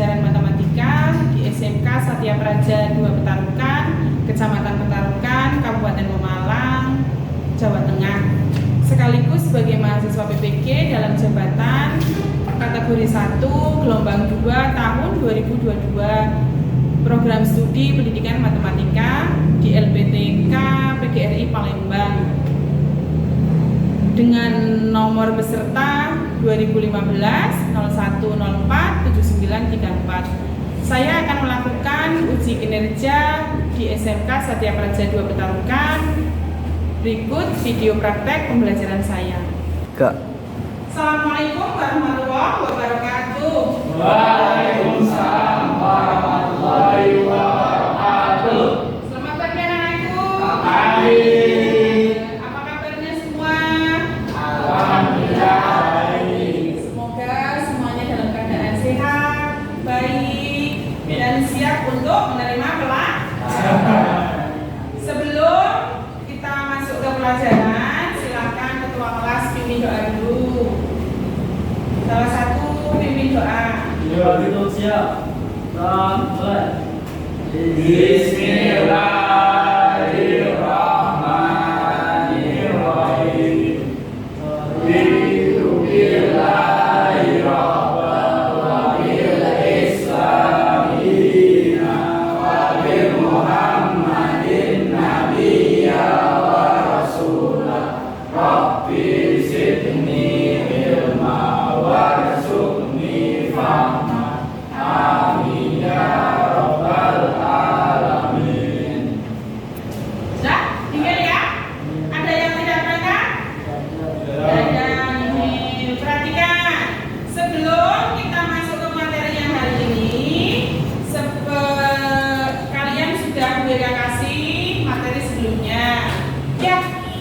pembelajaran matematika di SMK Satya Praja 2 Petarukan, Kecamatan Petarukan, Kabupaten Pemalang, Jawa Tengah. Sekaligus sebagai mahasiswa PPG dalam jabatan kategori 1 gelombang 2 tahun 2022 program studi pendidikan matematika di LPTK PGRI Palembang dengan nomor peserta 2015 0104 7934. Saya akan melakukan uji kinerja di SMK Satya Praja 2 Petarukan. Berikut video praktek pembelajaran saya. Assalamualaikum warahmatullahi wabarakatuh. Waalaikumsalam warahmatullahi wabarakatuh. Selamat pagi anak-anakku. Pagi. Apa kabarnya semua? Alhamdulillah baik. Semoga semuanya dalam keadaan sehat, baik, dan siap untuk menerima pelajaran. Sebelum kita masuk ke pelajaran, silakan ketua kelas pimpin doa dulu. Salah satu pimpin doa. Ya, kita siap. Selamat. Bismillahirrahmanirrahim.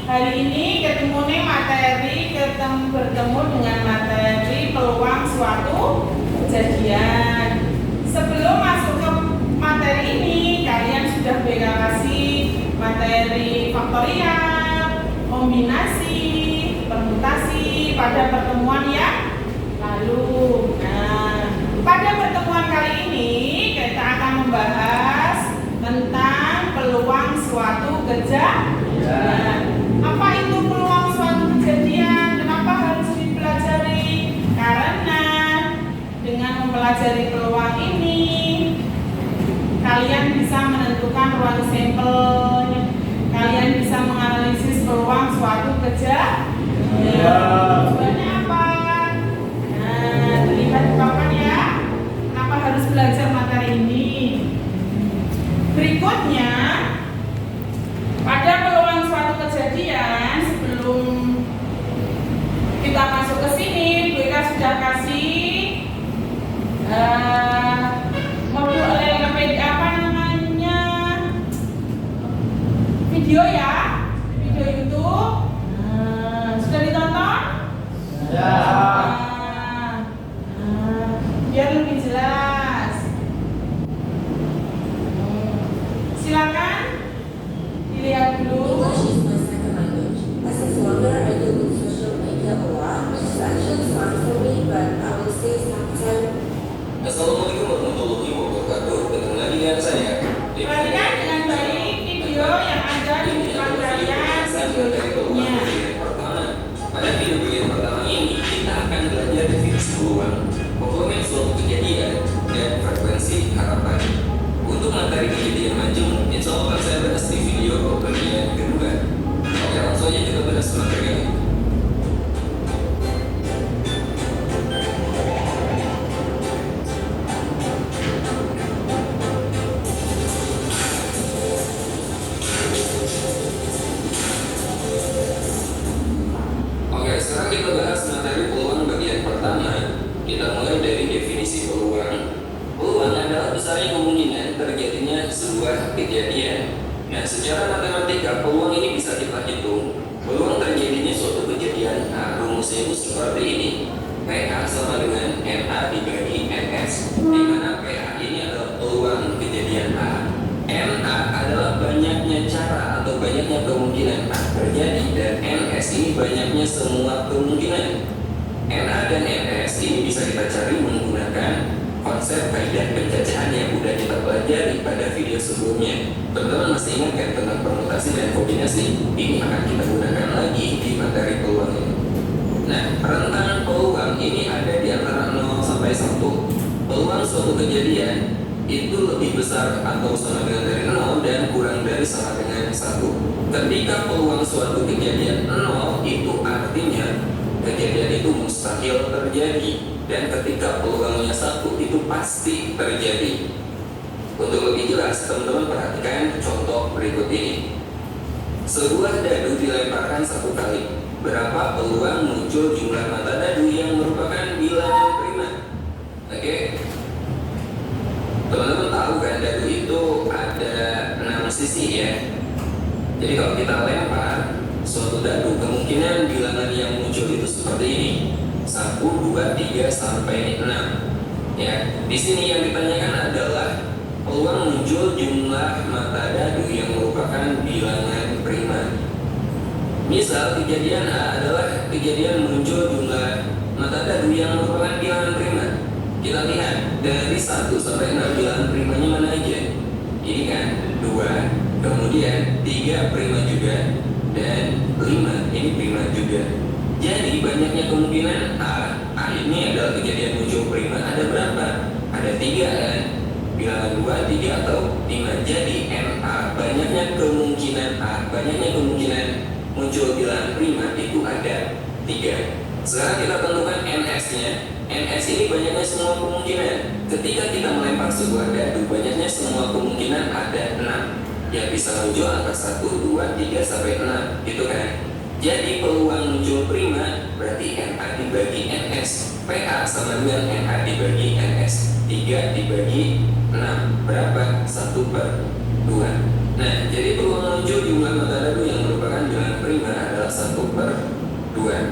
Hari ini bertemu dengan materi peluang suatu kejadian. Sebelum masuk ke materi ini, kalian sudah kasih materi faktorial, kombinasi, permutasi pada pertemuan yang lalu. Nah, pada pertemuan kali ini kita akan membahas tentang peluang suatu kejadian. Apa itu peluang suatu kejadian? Kenapa harus dipelajari? Karena dengan mempelajari peluang ini, kalian bisa menentukan ruang sampelnya. Kalian bisa menganalisis peluang suatu kejadian. Tujuannya apa? Nah, terlihat di papan ya. Kenapa harus belajar materi ini? Berikutnya, pada peluang suatu kejadian, sebelum kita masuk ke sini, Bu Eka sudah kasih modul apa namanya, video ya, video YouTube. Sudah ditonton? Ya. Biar lebih jelas. Silakan dilihat dulu. Assalamualaikum warahmatullahi wabarakatuh. Ketemu lagi dengan saya. Perhatikan dengan baik video yang ada di depan kalian, video YouTube-nya. Pada video bagian pertama ini kita akan belajar definisi peluang, pokoknya suatu kejadian dan frekuensi harapan. Untuk materi kejadian maju, insya Allah akan saya bahas di video bagian kedua. Oke, langsung aja kita bahas materi ini. Oke, sekarang kita bahas materi peluang bagian pertama. Kita mulai dari definisi peluang. Peluang adalah besarnya kemungkinan terjadinya sebuah kejadian. Nah, secara matematika peluang ini bisa kita hitung. Peluang terjadinya suatu kejadian. Nah, rumusnya itu seperti ini. PA sama dengan NA dibagi NS, di mana PA ini adalah peluang kejadian A. NA adalah banyaknya cara atau banyaknya kemungkinan A terjadi, dan NS ini banyaknya semua kemungkinan. NA dan NS ini bisa kita cari menggunakan konsep konsep kaidah pencacahan yang udah kita pelajari pada video sebelumnya. Teman-teman masih ingat kan tentang permutasi dan kombinasi? Ini akan kita gunakan lagi di materi peluang ini. Nah, rentang peluang ini ada di antara 0 sampai 1. Peluang suatu kejadian itu lebih besar atau sama dengan dari 0 dan kurang dari sama dengan 1. Ketika peluang suatu kejadian 0, itu artinya kejadian itu mustahil terjadi. Dan ketika peluangnya 1, itu pasti terjadi. Untuk lebih jelas, teman-teman perhatikan contoh berikut ini. Sebuah dadu dilemparkan 1 kali. Berapa peluang muncul jumlah mata dadu yang merupakan bilangan prima? Oke. Teman-teman tahu kan dadu itu ada 6 sisi ya. Jadi kalau kita lempar suatu dadu, kemungkinan bilangan yang muncul itu seperti ini. 1, 2, 3 sampai 6. Ya, di sini yang ditanyakan adalah peluang muncul jumlah mata dadu yang merupakan bilangan prima. Misal kejadian A adalah kejadian muncul jumlah mata dadu yang merupakan bilangan prima. Kita lihat dari 1 sampai 6 bilangan primanya mana aja? Ini kan 2, kemudian 3 prima juga, dan 5 ini prima juga. Jadi banyaknya kemungkinan A ini adalah kejadian muncul prima ada berapa? Ada 3 kan? Bilangan 2, 3 atau 5. Jadi NA banyaknya kemungkinan muncul bilangan prima itu ada 3. Sekarang kita tentukan NS-nya. NS ini banyaknya semua kemungkinan. Ketika kita melempar sebuah dadu, banyaknya semua kemungkinan ada 6. Yang bisa muncul angka 1, 2, 3 sampai 6 gitu kan. Jadi peluang muncul prima berarti NA dibagi NS. PA sama dengan NA dibagi NS. 3 dibagi 6 berapa? 1/2. Nah, jadi peluang muncul jumlah mata dadu yang merupakan bilangan prima adalah 1/2.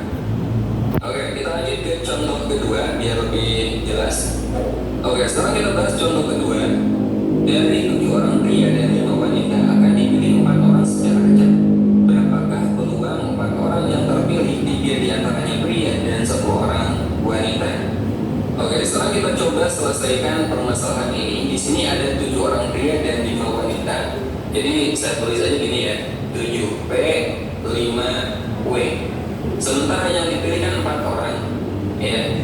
Oke, kita lanjut ke contoh kedua biar lebih jelas. Oke, sekarang kita bahas contoh kedua. Dari 7 orang pria dan 5 wanita akan dipilih 4 orang secara acak. Berapakah peluang 4 orang yang terpilih? 3 diantaranya pria dan 1 orang wanita. Oke, sekarang kita coba selesaikan permasalahan ini. Di sini ada 7 orang pria dan 5 wanita. Jadi saya tulis aja gini ya, 7P, 5W. Sementara yang dipilih kan 4 orang ya.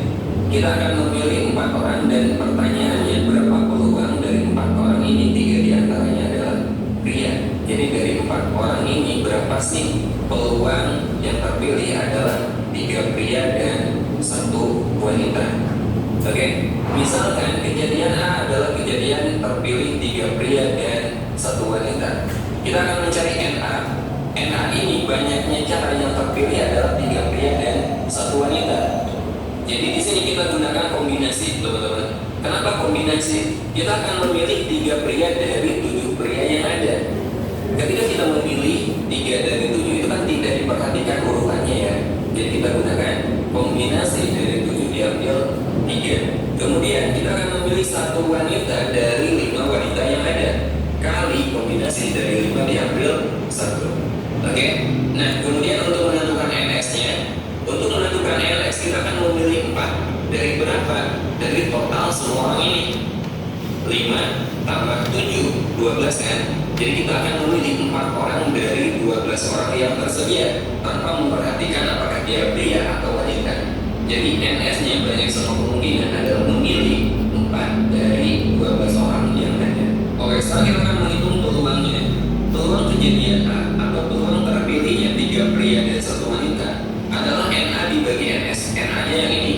Kita akan memilih 4 orang dan pertanyaannya berapa peluang dari 4 orang ini? 3 diantaranya adalah pria. Jadi dari 4 orang ini berapa sih peluang yang terpilih adalah 3 pria dan 1 wanita. Oke, misalkan kejadian A adalah kejadian terpilih 3 pria dan 1 wanita. Kita akan mencari NA. NA ini banyaknya cara yang terpilih adalah 3 pria dan 1 wanita. Jadi di sini kita gunakan kombinasi, teman-teman. Kenapa kombinasi? Kita akan memilih 3 pria dari 7 pria yang ada. Ketika kita memilih 3 dari 7 itu kan tidak diperhatikan urutannya ya. Jadi kita gunakan kombinasi dari 7 diambil 3. Kemudian kita akan memilih 1 wanita dari 5 wanita yang ada. Kali kombinasi dari 5 diambil 1. Oke. Nah, kemudian untuk menentukan NS-nya, untuk menentukan NS kita akan memilih 4. Dari berapa? Dari total semua orang ini. 5 tambah 7, 12 kan? Jadi kita akan memilih 4 orang dari 12 orang yang tersedia tanpa memperhatikan apakah dia pria atau wanita. Jadi NS-nya banyak semua kemungkinan adalah memilih 4 dari 12 orang yang ada. Oke, sekarang kita akan menghitung peluangnya. Peluang kejadian A atau peluang terpilihnya 3 pria dan 1 wanita adalah NA dibagi NS. NA-nya yang ini,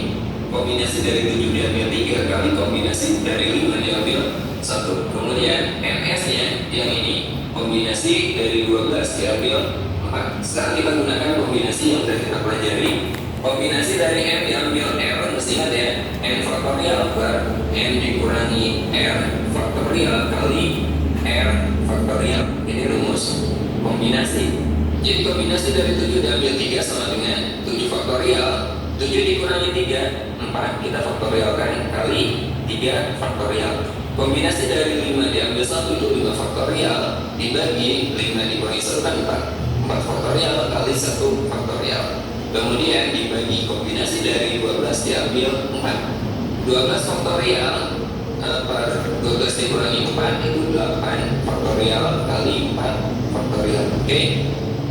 kombinasi dari 7 diambil 3 kali kombinasi dari 5 diambil 1. Kemudian NS-nya yang ini, kombinasi dari 12 diambil 4. Sekarang kita gunakan kombinasi yang sudah kita pelajari. Kombinasi dari M diambil R, mesti ingat ya, N faktorial per N dikurangi R faktorial kali R faktorial. Ini rumus kombinasi. Jadi kombinasi dari 7 diambil 3 sama dengan 7 faktorial. 7 dikurangi 3, 4 kita faktorialkan kali 3 faktorial. Kombinasi dari 5 diambil 1 itu 5 faktorial dibagi 5 dikurangi 1 kan 4 faktorial kali 1 faktorial. Kemudian dibagi kombinasi dari 12 diambil 4. 12 faktorial per 12 dikurangi 4 itu 8 faktorial kali 4 faktorial. Oke.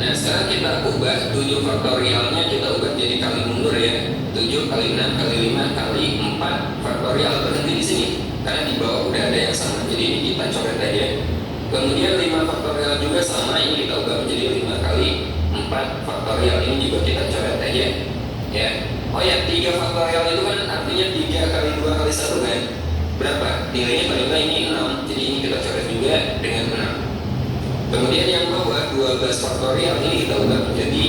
Nah, sekarang kita ubah 7 faktorialnya, kita ubah jadi kali mundur ya. 7 kali 6 kali 5 kali 4 faktorial, berhenti di sini karena di bawah udah ada yang sama, jadi ini kita coret aja. Kemudian 5 faktorial juga sama, ini kita ubah menjadi 5 kali 4 faktorial, ini juga kita coret aja ya. Oh ya, 3 faktorial itu kan artinya 3 kali 2 kali 1 kan, berapa? Nilainya ternyata ini 6, jadi ini kita coret juga dengan 6. Kemudian yang bawah 12 faktorial ini kita ubah menjadi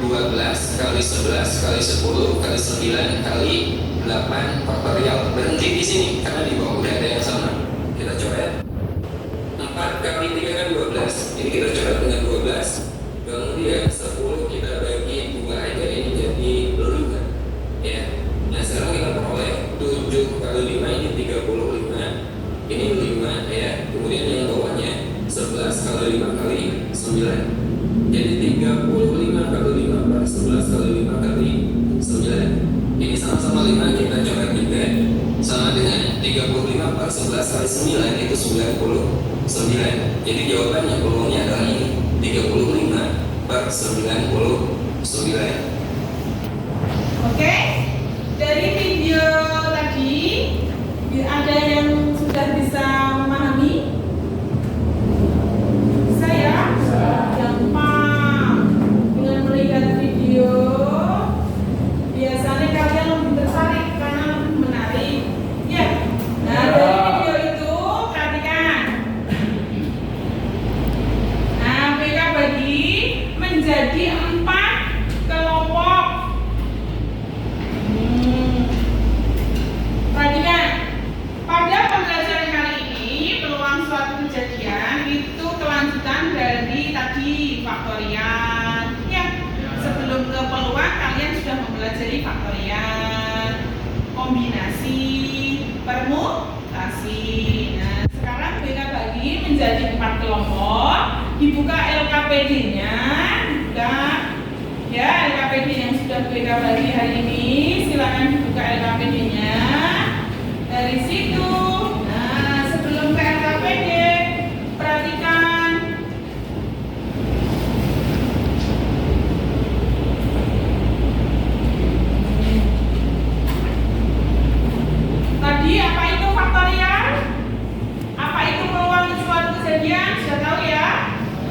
12 kali 11 kali 10 kali 9 kali 8 faktorial, berhenti di sini karena di bawah udah ada yang sama, kita coret. 4 kali 3 kan 12, ini kita coret dengan 12. Kemudian 10 kita bagi 2 aja, ini jadi 5 ya. Nah, sekarang kita peroleh 7 kali 5 ini 35, ini 5 ya. Kemudian yang bawahnya 11 kali 5 kali 9, jadi 35 kali 5 per 11 kali 5 kali 9. Ini sama-sama 5, kita coret juga, sama dengan 35 per 11 kali 9 itu 99. Jadi jawabannya peluangnya adalah ini, 35 per 99. Oke, dari video tadi ada yang sudah bisa memahami? Saya gampang dengan melihat video. Biasanya kalian lebih tertarik karena lebih menarik. Ya. Nah, dari video itu perhatikan. Nah, BK bagi menjadi 4 kelompok. Perhatikan. Pada pembelajaran kali ini, peluang suatu kejadian itu kelanjutan dari tadi faktorial. Ya, sebelum ke peluang kalian sudah mempelajari faktorial, kombinasi, permutasi. Nah, sekarang BK bagi menjadi 4 kelompok. Dibuka LKPD-nya, dibuka ya LKPD yang sudah BK bagi hari ini. Silakan dibuka LKPD-nya. Dari situ, nah sebelum ke LKPD, perhatikan. Tadi apa itu faktorial? Apa itu peluang suatu kejadian? Sudah tahu ya?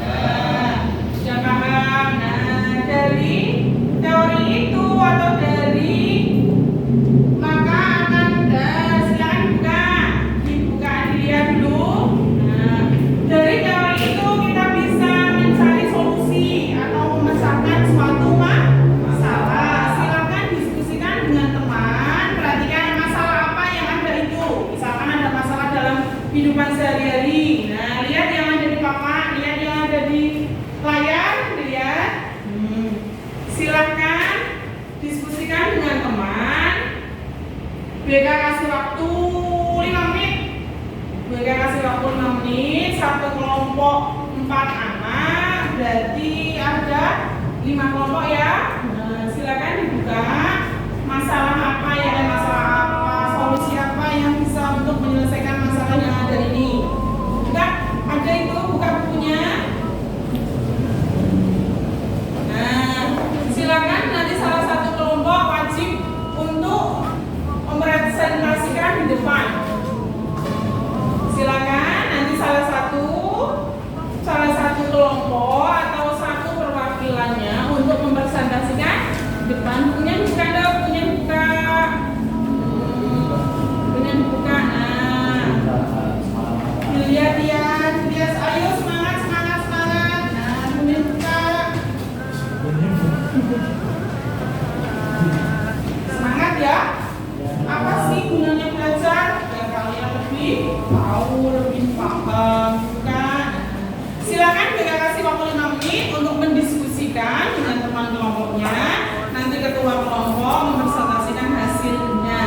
Nah, sudah paham. Nah, dari teori itu atau dari maka akan silakan dibuka dilihat dulu. Nah, dari teori itu kita bisa mencari solusi atau memecahkan suatu masalah. Silakan diskusikan dengan teman. Perhatikan masalah apa yang ada itu. Misalkan ada masalah dalam kehidupan sehari-hari. Nah, lihat yang ada di papan, lihat yang ada di layar, lihat. Silakan diskusikan dengan teman. BK kasih waktu 5 menit. BK kasih waktu 5 menit. Satu kelompok 4 anak, berarti ada 5 kelompok ya. Nah, silakan dibuka. Masalah apa ya? Masalah apa? Solusi apa yang bisa untuk menyelesaikan masalah yang ada ini? Enggak, ada itu, buka bukunya. Nah, silakan nanti salah satu kelompok wajib untuk mempresentasikan di depan. Silakan nanti salah satu kelompok atau satu perwakilannya untuk mempresentasikan di depan. Bukunya buka dong, bukunya buka. Bukunya buka. Nah, dilihat, ayo semangat. Nah, bukunya buka. Semangat ya. Apa sih gunanya belajar? Biar kalian lebih tahu, lebih paham, bukan? Silakan BK kasih waktu 5 menit untuk mendiskusikan dengan teman kelompoknya. Nanti ketua kelompok mempresentasikan hasilnya.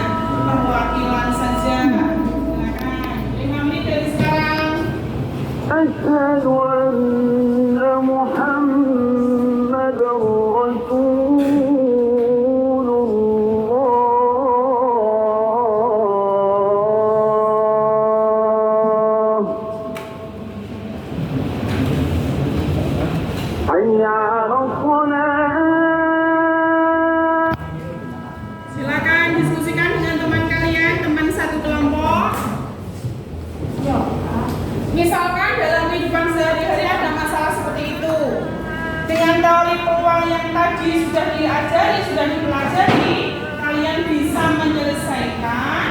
Perwakilan saja. Silakan. 5 menit dari sekarang. أشهد أن محمدا رسول الله Misalkan dalam kehidupan sehari-hari ada masalah seperti itu. Dengan teori peluang yang tadi sudah diajari, sudah dipelajari, kalian bisa menyelesaikan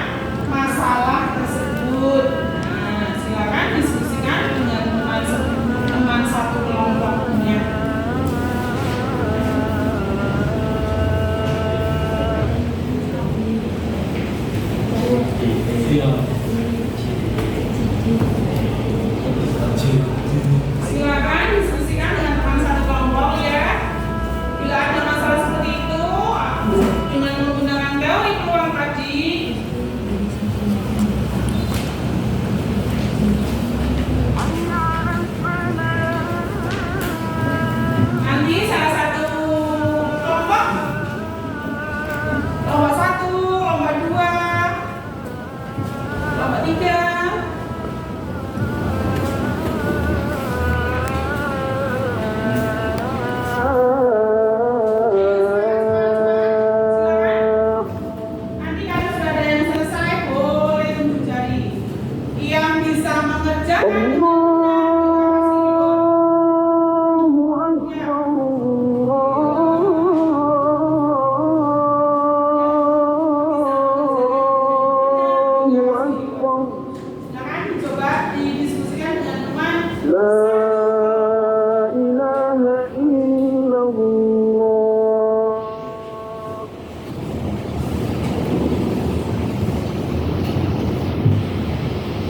masalah tersebut. Nah, silakan diskusikan dengan teman satu kelompoknya. Silakan diskusikan dengan teman satu kelompok ya. Bila ada masalah seperti itu, dengan menggunakan teori peluang tadi, nanti salah satu kelompok, kelompok 1, kelompok 2, kelompok 3, nanti kalau sudah ada yang selesai, boleh tunjuk jari. Yang bisa mengerjakan silakan dicoba didiskusikan dengan teman.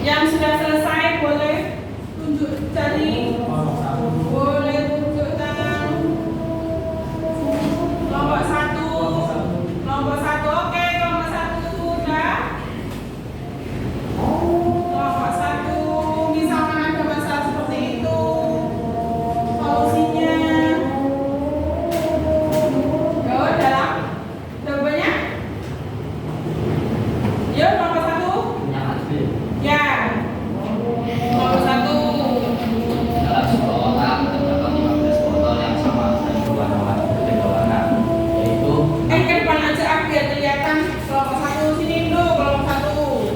Yang sudah selesai boleh tunjuk jari, boleh tunjuk tangan. Kelompok 1, kelompok 1, oke, kelompok 1 sudah. Kelompok 1, misalkan ada masalah seperti itu, solusinya. Yo, dalam jawabannya. Yo, kelompok 1. Ya. Kelompok 1. Dalam sebuah kotak terdapat 15 botol yang sama dan berbeda warna, yaitu Ke depan aja biar kelihatan. Kelompok 1 sini dulu, kelompok 1.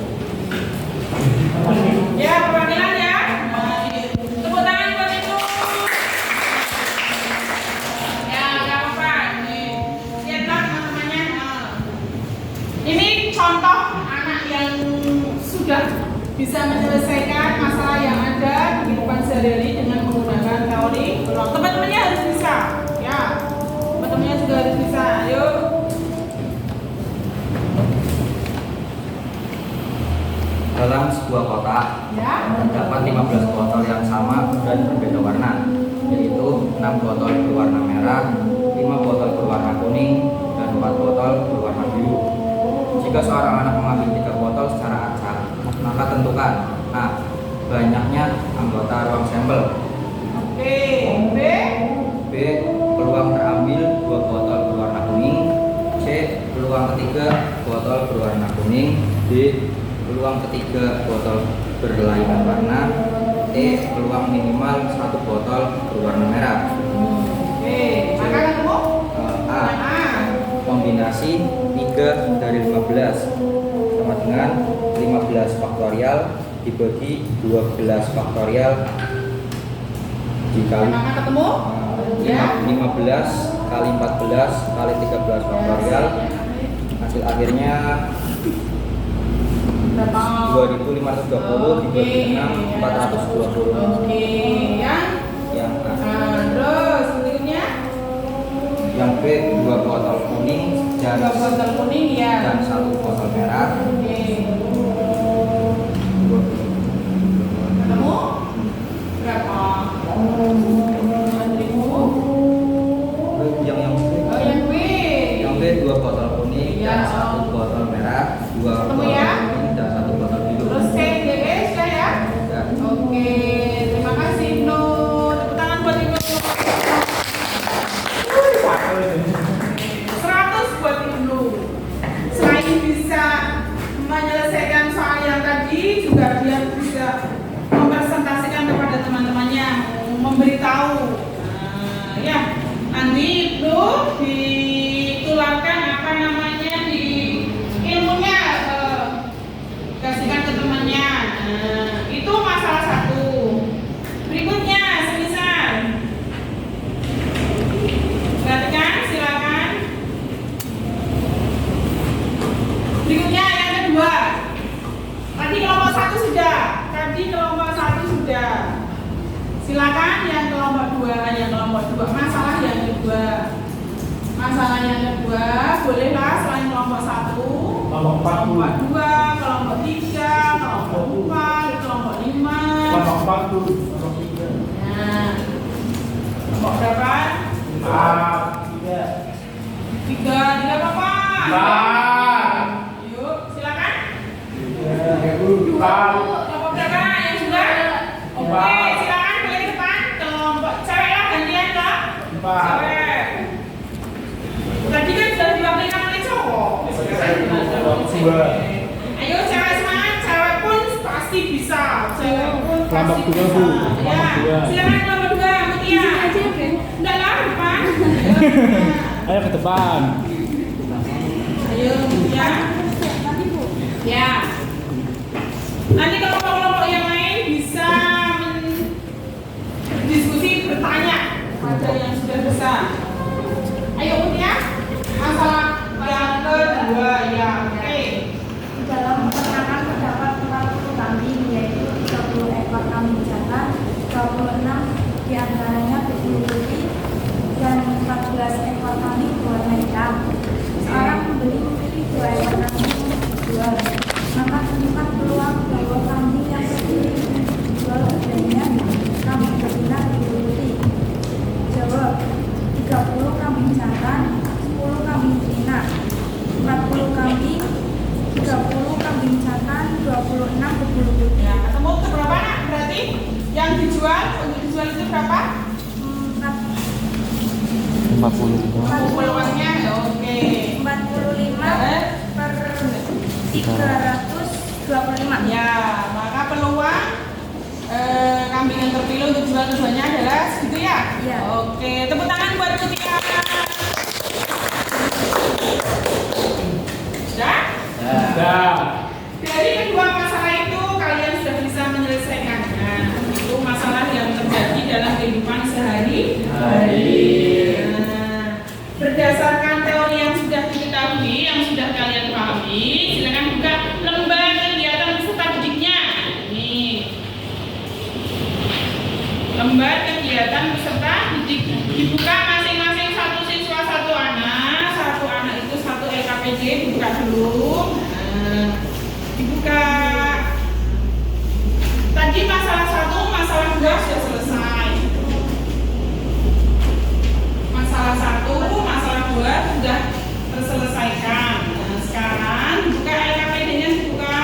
Ya, perwakilan ya. Nah, ini. Tepuk tangan buat itu. Ya, nggak apa-apa. Ini lihatlah teman-temannya. Nah. Ini contoh anak yang sudah bisa menyelesaikan masalah yang ada di kehidupan sehari-hari dengan menggunakan teori peluang. Teman-temannya harus bisa. Ya, teman-temannya juga harus bisa. Ayo. dalam sebuah kotak Ya. terdapat 15 botol yang sama dan berbeda warna, yaitu 6 botol berwarna merah, 5 botol berwarna kuning, dan 4 botol berwarna biru. Jika seorang anak mengambil 3 botol secara acak, maka tentukan A. Banyaknya anggota ruang sampel. Oke. B. B. Peluang terambil 2 botol berwarna kuning. C. Peluang ketiga botol berwarna kuning. D. Peluang ketiga botol berlainan warna. E. Peluang minimal 1 botol berwarna merah. Oke. Maka ketemu? A. A. Kombinasi 3 dari 15 sama dengan 15 faktorial dibagi 12 faktorial dikali Maka ketemu? Ya. 15 kali 14 kali 13 faktorial, hasil akhirnya Berapa? 2520 dibagi 6 420. Oke. Yang A. Nah, terus berikutnya Yang B 2 botol kuning dan 2 botol kuning ya. 1 botol merah. Oke. Ketemu? Berapa? 5.000. Yang B Oh, yang B. Yang B 2 botol kuning Iya. dan 1 botol merah, 2 Ketemu botol ya? kuning dan 1 botol biru. Terus C, D, E sudah ya? Ya. Oke, terima kasih Ibnu. Tepuk tangan buat Ibnu. 100 buat Ibnu. Selain bisa menyelesaikan soal yang tadi, juga dia bisa mempresentasikan kepada teman-temannya, memberitahu. Nah, ya, nanti Ibnu ditularkan apa namanya di ilmunya, kasihkan ke temannya. Nah, itu masalah 1. sudah. Tadi kelompok 1 sudah. Silakan yang kelompok 2. Masalah yang kedua. Masalah yang kedua, bolehlah selain kelompok 1, Kelompok 4 kelompok 2, kelompok 3, kelompok 4, kelompok 5. Kelompok 4 dulu. Kelompok 3. Nah, kelompok berapa? 3. 3 apa? 4. Yuk, silakan. 4. Kelompok berapa yang sudah? Oke, silakan pilih depan. Kelompok cewek lah, gantian lah. 4. Cewek. Tadi kan sudah diwakilkan oleh cowok. Kelompok 2. Ayo cewek semangat, cewek pun pasti bisa. Cewek pun pasti Kelompok 2, bisa. Bu. Ya, Kelompok 2. silakan kelompok 2, Mutia. Enggak lah, depan. Ayo ke depan. Ayo, Mutia. Ya. Nanti kelompok-kelompok yang lain bisa diskusi bertanya pada yang sudah bisa. Ayo Mutia, masalah yang kedua ya. Oke. Dalam peternakan terdapat 40 kambing, yaitu 30 ekor kambing jantan, 26 diantaranya berbulu putih, dan 14 ekor kambing berwarna hitam. Seorang pembeli memilih 2 ekor kambing untuk dijual, maka terdapat peluang bahwa kambing yang terpilih untuk dijual harganya kambing betina berbulu putih. Jawab: 30 kambing jantan, 10 kambing betina, 40 kambing, 30 kambing jantan, 26 berbulu putih. Ya, ketemu ke berapa nak? Berarti yang dijual untuk dijual itu berapa? 40. Peluangnya oke. 45 per 325. Ya, maka peluang kambing yang terpilih untuk jual keduanya adalah segitu ya? Iya. Oke, tepuk tangan buat Mutia. Sudah? Sudah. Dari kedua masalah itu kalian sudah bisa menyelesaikannya. Itu masalah yang terjadi dalam kehidupan sehari-hari. Nah, berdasarkan teori yang sudah diketahui, yang sudah kalian pahami, silakan buka lembar kegiatan peserta didiknya. Ini lembar kegiatan peserta didik, dibuka masing-masing satu siswa satu anak itu satu LKPD, dibuka dulu. Nah, dibuka. Tadi masalah 1, masalah 2 sudah selesai. Masalah 1, masalah 2 sudah terselesaikan. Nah, sekarang dibuka LKPD-nya, dibuka.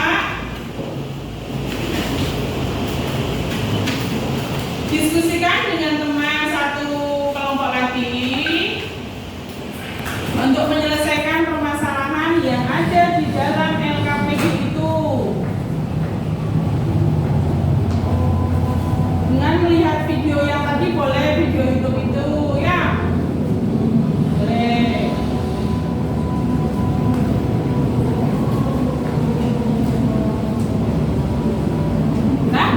Diskusikan dengan teman satu kelompok lagi untuk menyelesaikan permasalahan yang ada di dalam LKPD itu. Dengan melihat video yang tadi, boleh video YouTube itu ya. Boleh. Nah,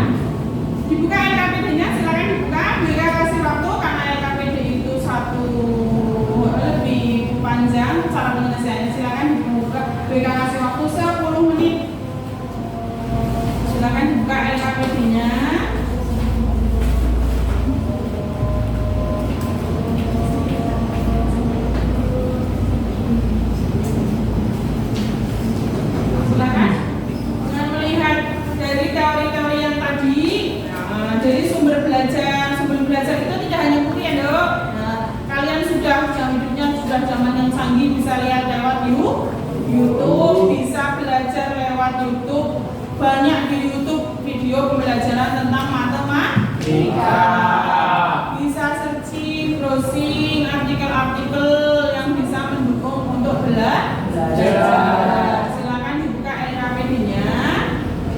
dibuka LKPD-nya, silakan dibuka. Bila kasih waktu karena LKPD itu satu lebih panjang cara penyelesaiannya, silakan dibuka. Bila kasih waktu 10 menit. Silakan dibuka LKPD-nya. Silakan. Dengan melihat dari teori-teori yang tadi, dari sumber belajar itu tidak hanya buku ya dok. Nah, kalian sudah jam hidupnya sudah zaman yang canggih, bisa lihat lewat YouTube, bisa belajar lewat YouTube. Banyak di YouTube video pembelajaran tentang matematika. Bisa searching, browsing artikel-artikel yang bisa mendukung untuk belajar. Silakan dibuka LKPD-nya.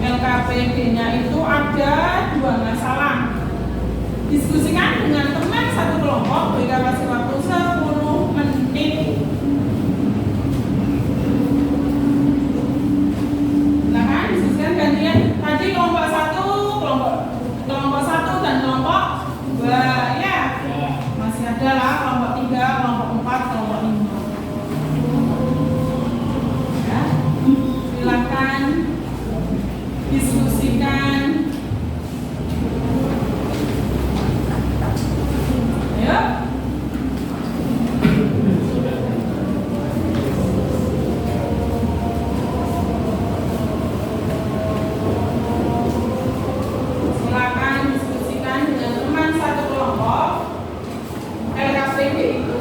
LKPD-nya itu ada 2 masalah. Diskusikan dengan teman satu kelompok, berikan kasih waktu 10 menit. Silakan diskusikan gantian. Tadi kelompok 1, kelompok 1 dan kelompok 2 ya. Masih ada lah kelompok 3, kelompok 4, kelompok 5. Ya. Silakan diskusi diskusikan. Ayo. Silakan diskusikan dengan teman satu kelompok. LKPD itu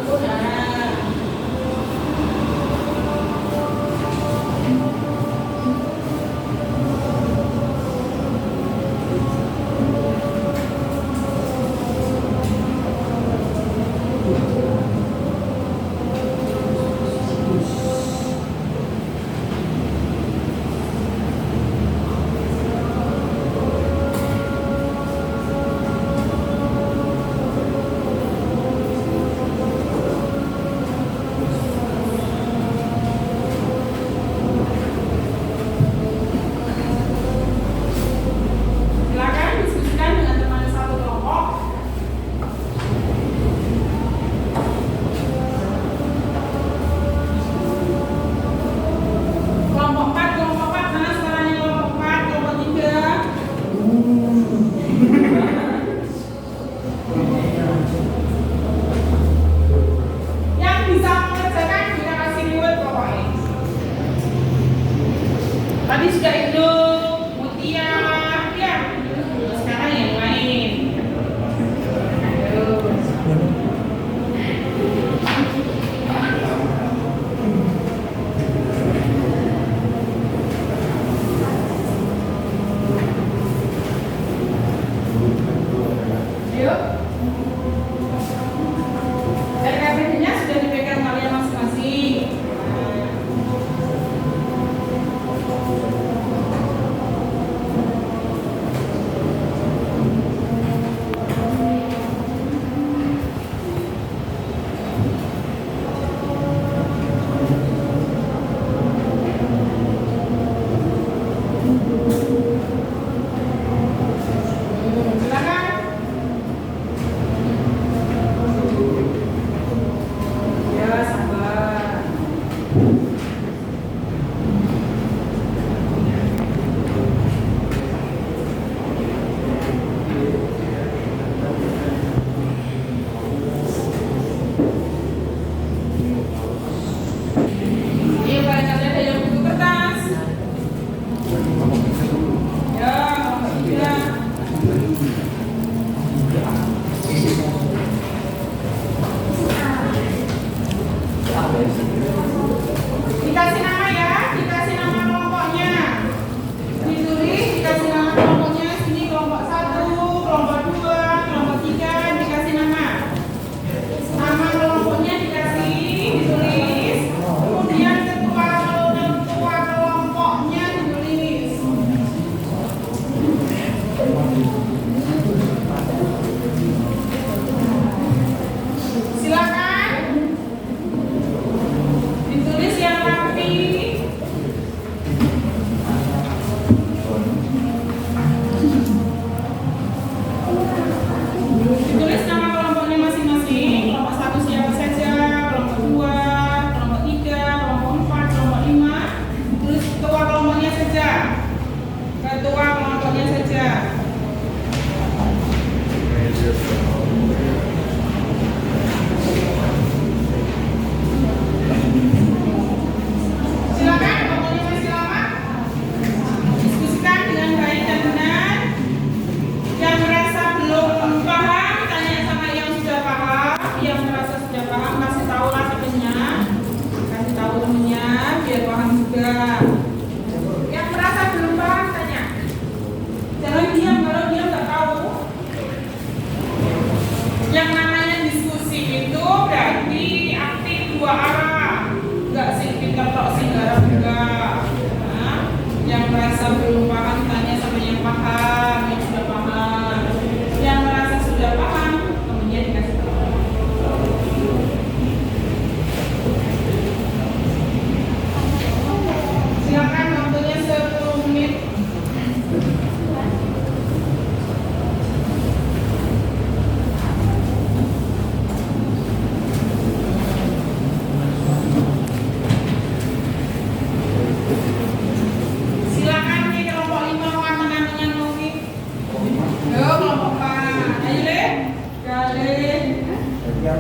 Nah,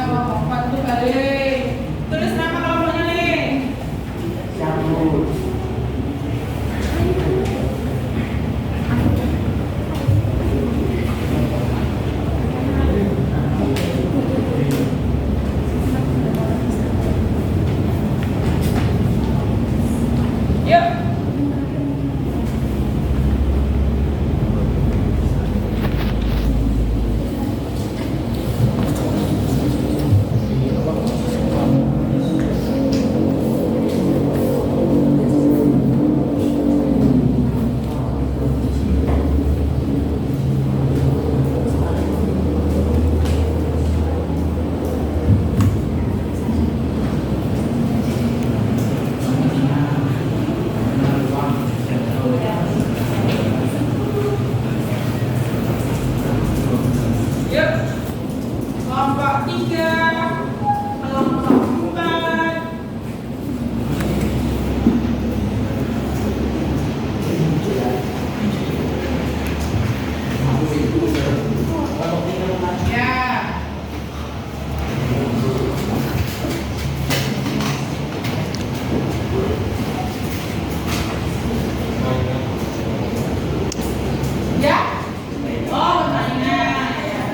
kelompok 4 itu balik. Tulis nama kelompoknya nih. Yuk. Yuk. Kelompok 3, kelompok 4. Ya. Ya. Oh, pertanyaan ya.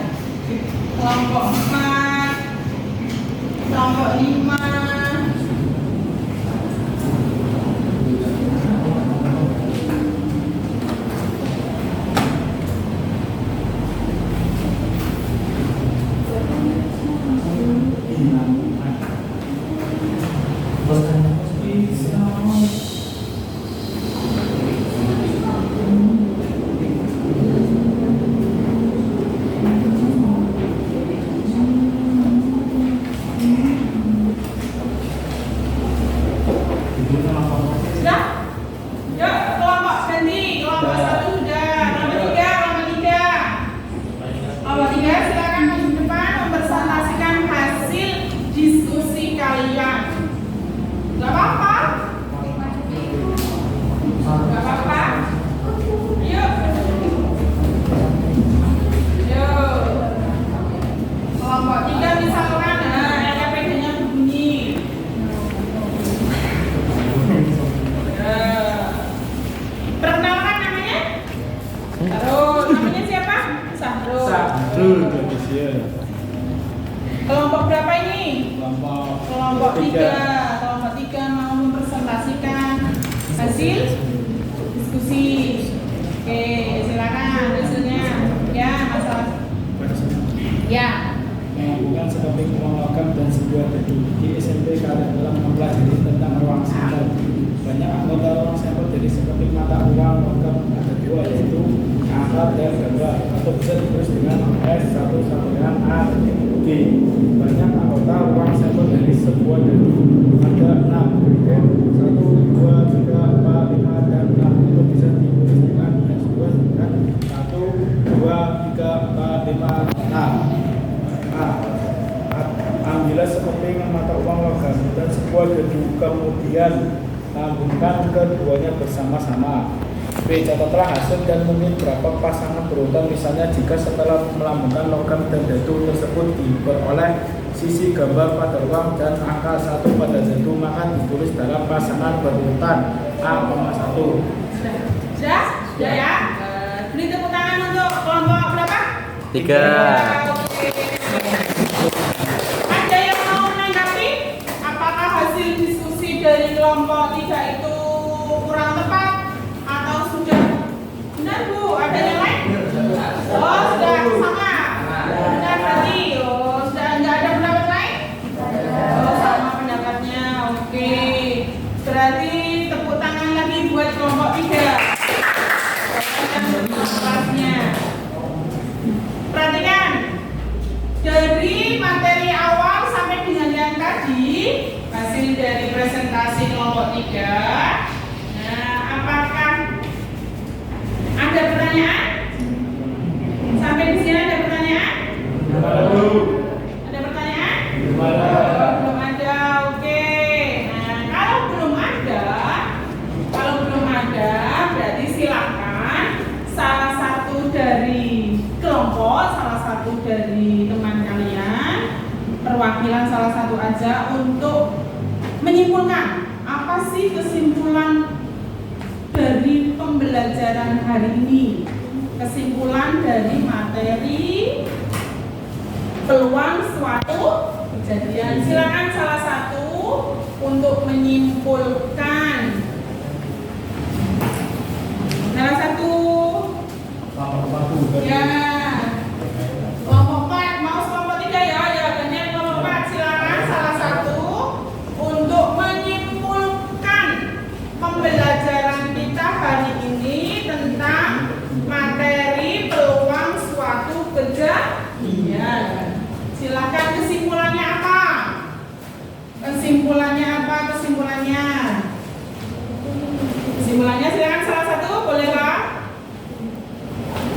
Kelompok 4, kelompok 5. Sudah? Yuk, kelompok ganti. Kelompok 1 sudah. Kelompok 3. Kelompok 3 silakan maju depan mempresentasikan hasil diskusi kalian. Gak apa-apa? Gak apa-apa? Yuk. Yuk. Kelompok 3 misalkan, LPD-nya berbunyi. Perkenalkan namanya? Sahrul. Namanya siapa? Sahrul. Sahrul Gadisya. Kelompok berapa ini? Kelompok 3. Tiga. Kelompok 3 mau mempresentasikan hasil diskusi. Oke, silakan hasilnya. Ya, masalah. Ya. Menghubungkan sekeping uang logam dan sebuah dedu. Di SMP kalian telah mempelajari tentang ruang sampel. Banyak anggota ruang sampel jadi sekeping mata uang logam ada 2, yaitu angka dan gambar, atau bisa ditulis dengan S1 sampai dengan A D. Banyak anggota ruang sampel dari sebuah dedu ada 6, 1, 2, 3, 4, 5 dan 6. Itu bisa ditulis dengan S2 dengan 1, 2, 3, 4, 5, 6. Ambillah sekeping mata uang logam dan sebuah dedu, kemudian lambungkan keduanya bersama-sama. B. Catatlah hasil dan mungkin berapa pasangan berurutan. Misalnya jika setelah melambungkan logam dan dedu tersebut diperoleh sisi gambar pada uang dan angka 1 pada dedu, maka ditulis dalam pasangan berurutan A,1. Sudah? Sudah ya? Beri tepuk tangan untuk kelompok berapa? 3. Ada yang mau menanggapi? Apakah hasil diskusi dari kelompok 3 itu kurang tepat atau sudah benar, Bu? Ada yang lain? Oh, sudah sama. Benar berarti. Oh, sudah nggak ada pendapat lain? Oh, sama pendapatnya. Oke. Berarti tepuk tangan lagi buat kelompok 3. Perhatikan. Dari materi awal sampai dengan yang tadi, hasil dari presentasi kelompok 3. Nah, apakah ada pertanyaan? Sampai di sini ada pertanyaan? Ada pertanyaan? Oh, belum ada. Oke. Nah, kalau belum ada, berarti silakan salah satu dari kelompok, salah satu dari teman kalian keterampilan salah satu aja untuk menyimpulkan apa sih kesimpulan dari pembelajaran hari ini. Kesimpulan dari materi peluang suatu kejadian. Silakan salah satu untuk menyimpulkan. Salah satu. Ya. Kelompok 4, mau kelompok 3 ya? Ya, gantian kelompok 4. Silakan salah satu untuk menyimpulkan pembelajaran kita hari ini tentang materi peluang suatu kejadian. Silakan kesimpulannya apa? Kesimpulannya silakan salah satu, bolehkah?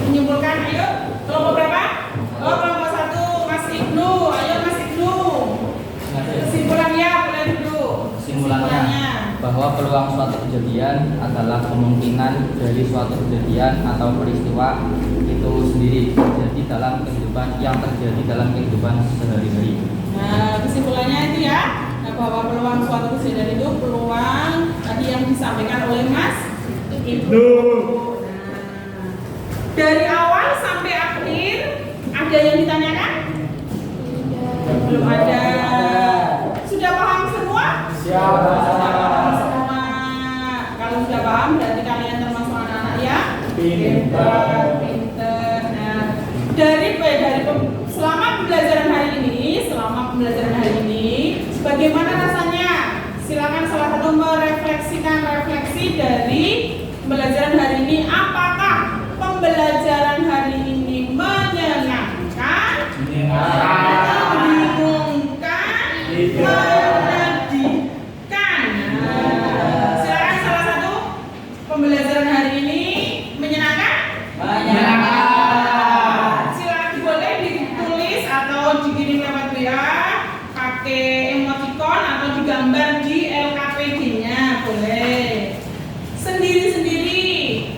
Menyimpulkan, ayo. Kelompok berapa? Oh, kelompok 1, Mas Ibnu. Ayo Mas Ibnu. Kesimpulannya boleh dulu. Kesimpulannya bahwa peluang suatu kejadian adalah kemungkinan dari suatu kejadian atau peristiwa itu sendiri terjadi dalam kehidupan sehari-hari. Nah, kesimpulannya itu ya, bahwa peluang suatu kejadian itu peluang tadi yang disampaikan oleh Mas Ibnu. Nah, dari awal sampai akhir ada yang ditanyakan? Belum ada. Sudah paham semua? Siap. Sudah paham semua. Kalau sudah paham berarti kalian termasuk anak-anak yang pinter. Nah, selama pembelajaran hari ini, bagaimana rasanya? Silakan salah satu merefleksikan refleksi dari pembelajaran hari ini. Apakah pembelajaran hari ini menyenangkan? Membingungkan? Menyedihkan? Silakan salah satu. Pembelajaran hari ini menyenangkan? Silakan boleh ditulis atau dikirim lewat WA, pakai emoticon atau digambar di LKPD-nya, boleh. Sendiri-sendiri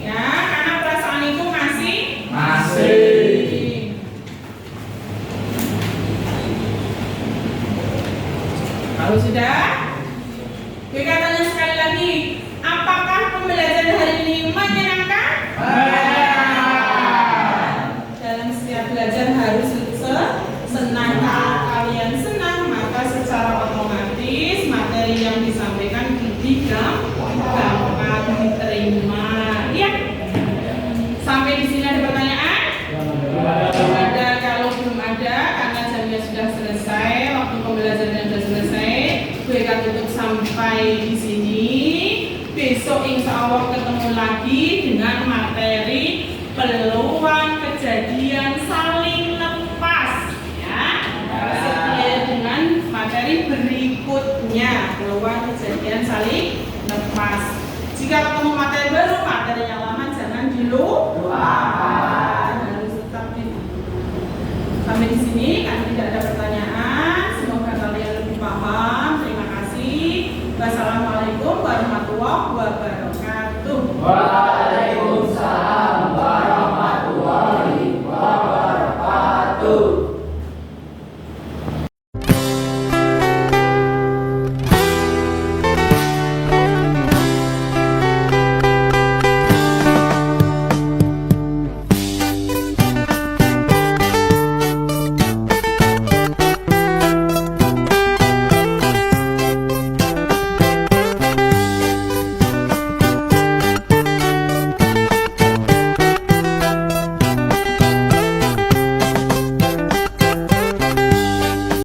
ya, karena perasaan itu masih. Kalau sudah, gue katanya sekali lagi, apakah pembelajaran hari ini menyenangkan? Dalam setiap belajar harus senang. Kalau kalian senang, maka secara otomatis materi yang disampaikan gampang diterima. Iya? Sampai di sini ada pertanyaan? Belum ada. Kalau belum ada, karena jamnya sudah selesai, waktu pembelajarannya sudah selesai, gue akan tutup sampai di sini. Besok insya Allah ketemu lagi dengan materi peluang kejadian saling lepas, ya. Sesuai dengan materi berikutnya, peluang kejadian saling lepas. Jika ketemu materi baru, materi yang lama jangan dilupakan.